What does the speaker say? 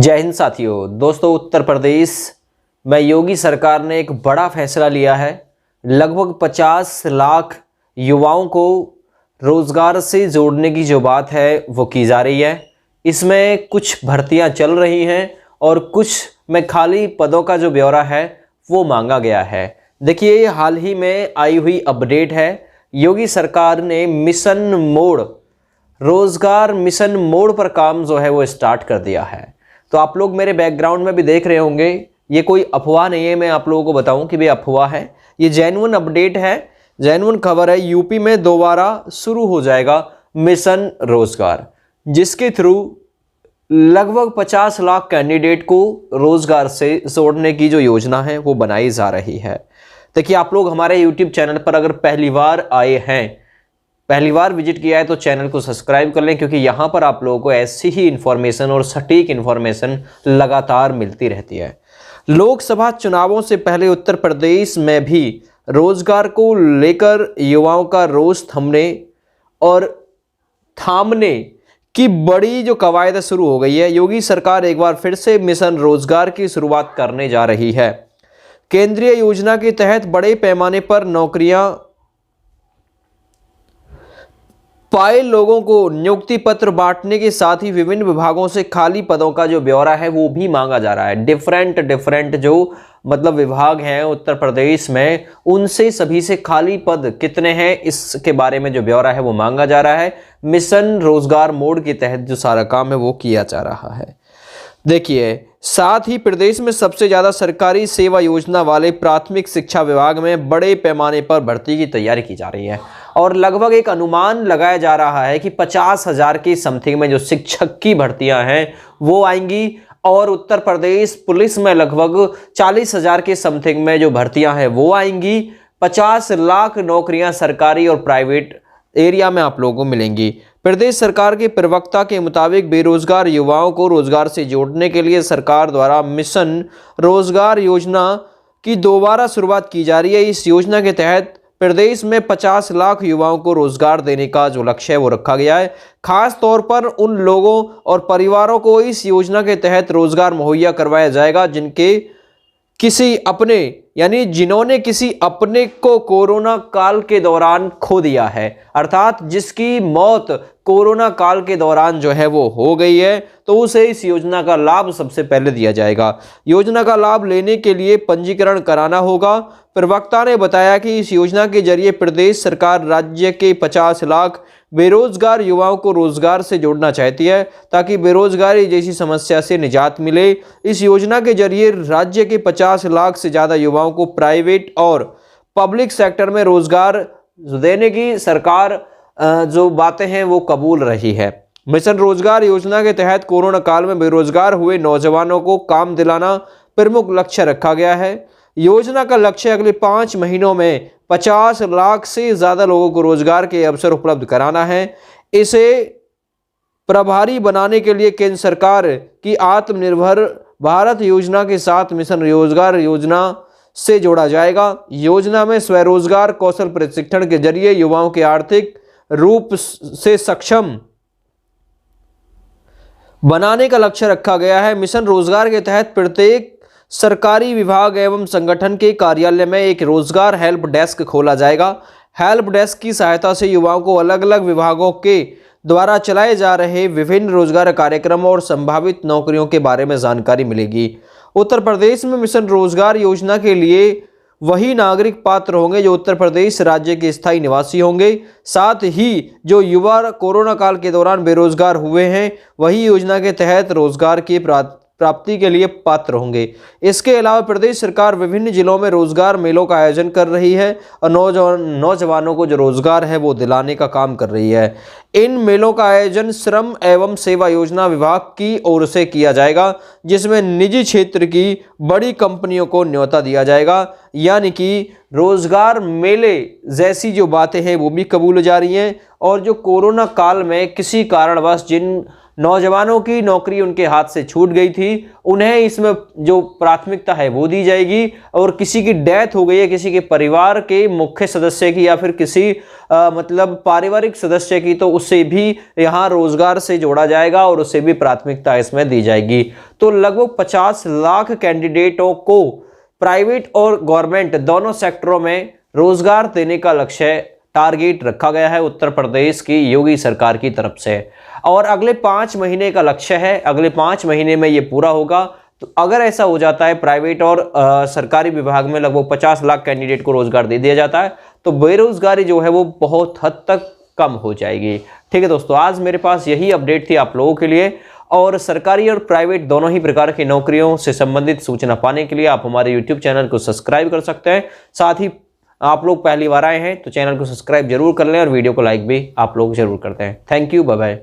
जय हिंद साथियों। दोस्तों, उत्तर प्रदेश में योगी सरकार ने एक बड़ा फैसला लिया है। लगभग 50 लाख युवाओं को रोजगार से जोड़ने की जो बात है वो की जा रही है। इसमें कुछ भर्तियां चल रही हैं और कुछ में खाली पदों का जो ब्यौरा है वो मांगा गया है। देखिए, ये हाल ही में आई हुई अपडेट है। योगी सरकार ने रोजगार मिशन मोड पर काम जो है वो स्टार्ट कर दिया है। तो आप लोग मेरे बैकग्राउंड में भी देख रहे होंगे, ये कोई अफवाह नहीं है। मैं आप लोगों को बताऊं कि भाई अफवाह है, ये जेन्युइन अपडेट है, जेन्युइन खबर है। यूपी में दोबारा शुरू हो जाएगा मिशन रोजगार, जिसके थ्रू लगभग 50 लाख कैंडिडेट को रोजगार से जोड़ने की जो योजना है वो बनाई जा रही है। देखिए, आप लोग हमारे यूट्यूब चैनल पर अगर पहली बार आए हैं, पहली बार विजिट किया है, तो चैनल को सब्सक्राइब कर लें, क्योंकि यहाँ पर आप लोगों को ऐसी ही इन्फॉर्मेशन और सटीक इन्फॉर्मेशन लगातार मिलती रहती है। लोकसभा चुनावों से पहले उत्तर प्रदेश में भी रोजगार को लेकर युवाओं का रोष थामने की बड़ी जो कवायद शुरू हो गई है। योगी सरकार एक बार फिर से मिशन रोजगार की शुरुआत करने जा रही है। केंद्रीय योजना के तहत बड़े पैमाने पर नौकरियां पाए लोगों को नियुक्ति पत्र बांटने के साथ ही विभिन्न विभागों से खाली पदों का जो ब्यौरा है वो भी मांगा जा रहा है। डिफरेंट जो विभाग हैं उत्तर प्रदेश में, उनसे सभी से खाली पद कितने हैं इसके बारे में जो ब्यौरा है वो मांगा जा रहा है। मिशन रोजगार मोड के तहत जो सारा काम है वो किया जा रहा है। देखिए, साथ ही प्रदेश में सबसे ज्यादा सरकारी सेवा योजना वाले प्राथमिक शिक्षा विभाग में बड़े पैमाने पर भर्ती की तैयारी की जा रही है और लगभग एक अनुमान लगाया जा रहा है कि 50,000 की समथिंग में जो शिक्षक की भर्तियां हैं वो आएंगी और उत्तर प्रदेश पुलिस में लगभग 40,000 के समथिंग में जो भर्तियां हैं वो आएंगी। 50 लाख नौकरियां सरकारी और प्राइवेट एरिया में आप लोगों को मिलेंगी। प्रदेश सरकार के प्रवक्ता के मुताबिक बेरोजगार युवाओं को रोजगार से जोड़ने के लिए सरकार द्वारा मिशन रोजगार योजना की दोबारा शुरुआत की जा रही है। इस योजना के तहत प्रदेश में 50 लाख युवाओं को रोजगार देने का जो लक्ष्य है वो रखा गया है। खास तौर पर उन लोगों और परिवारों को इस योजना के तहत रोजगार मुहैया करवाया जाएगा जिन्होंने किसी अपने को कोरोना काल के दौरान खो दिया है, अर्थात जिसकी मौत कोरोना काल के दौरान जो है वो हो गई है, तो उसे इस योजना का लाभ सबसे पहले दिया जाएगा। योजना का लाभ लेने के लिए पंजीकरण कराना होगा। प्रवक्ता ने बताया कि इस योजना के जरिए प्रदेश सरकार राज्य के 50 लाख बेरोजगार युवाओं को रोजगार से जोड़ना चाहती है ताकि बेरोजगारी जैसी समस्या से निजात मिले। इस योजना के जरिए राज्य के 50 लाख से ज़्यादा युवाओं को प्राइवेट और पब्लिक सेक्टर में रोजगार देने की सरकार जो बातें हैं वो कबूल रही है। मिशन रोजगार योजना के तहत कोरोना काल में बेरोजगार हुए नौजवानों को काम दिलाना प्रमुख लक्ष्य रखा गया है। योजना का लक्ष्य अगले 5 महीनों में 50 लाख से ज्यादा लोगों को रोजगार के अवसर उपलब्ध कराना है। इसे प्रभारी बनाने के लिए केंद्र सरकार की आत्मनिर्भर भारत योजना के साथ मिशन रोजगार योजना से जोड़ा जाएगा। योजना में स्वरोजगार कौशल प्रशिक्षण के जरिए युवाओं के आर्थिक रूप से सक्षम बनाने का लक्ष्य रखा गया है। मिशन रोजगार के तहत प्रत्येक सरकारी विभाग एवं संगठन के कार्यालय में एक रोजगार हेल्प डेस्क खोला जाएगा। हेल्प डेस्क की सहायता से युवाओं को अलग अलग विभागों के द्वारा चलाए जा रहे विभिन्न रोजगार कार्यक्रमों और संभावित नौकरियों के बारे में जानकारी मिलेगी। उत्तर प्रदेश में मिशन रोजगार योजना के लिए वही नागरिक पात्र होंगे जो उत्तर प्रदेश राज्य के स्थायी निवासी होंगे। साथ ही जो युवा कोरोना काल के दौरान बेरोजगार हुए हैं वही योजना के तहत रोजगार की प्राप्ति के लिए पात्र होंगे। इसके अलावा प्रदेश सरकार विभिन्न जिलों में रोजगार मेलों का आयोजन कर रही है और नौजवानों को जो रोजगार है वो दिलाने का काम कर रही है। इन मेलों का आयोजन श्रम एवं सेवा योजना विभाग की ओर से किया जाएगा, जिसमें निजी क्षेत्र की बड़ी कंपनियों को न्योता दिया जाएगा। यानी कि रोजगार मेले जैसी जो बातें हैं वो भी कबूल जा रही हैं और जो कोरोना काल में किसी कारणवश जिन नौजवानों की नौकरी उनके हाथ से छूट गई थी, उन्हें इसमें जो प्राथमिकता है वो दी जाएगी। और किसी की डेथ हो गई है, किसी के परिवार के मुख्य सदस्य की या फिर किसी मतलब पारिवारिक सदस्य की, तो उससे भी यहाँ रोजगार से जोड़ा जाएगा और उससे भी प्राथमिकता इसमें दी जाएगी। तो लगभग 50 लाख कैंडिडेटों को प्राइवेट और गवर्नमेंट दोनों सेक्टरों में रोजगार देने का लक्ष्य टारगेट रखा गया है उत्तर प्रदेश की योगी सरकार की तरफ से। और अगले 5 महीने का लक्ष्य है, अगले 5 महीने में ये पूरा होगा। तो अगर ऐसा हो जाता है, प्राइवेट और सरकारी विभाग में लगभग 50 लाख कैंडिडेट को रोजगार दे दिया जाता है, तो बेरोजगारी जो है वो बहुत हद तक कम हो जाएगी। ठीक है दोस्तों, आज मेरे पास यही अपडेट थी आप लोगों के लिए। और सरकारी और प्राइवेट दोनों ही प्रकार की नौकरियों से संबंधित सूचना पाने के लिए आप हमारे YouTube चैनल को सब्सक्राइब कर सकते हैं। साथ ही आप लोग पहली बार आए हैं तो चैनल को सब्सक्राइब जरूर कर लें और वीडियो को लाइक भी आप लोग जरूर करते हैं। Thank you, bye bye.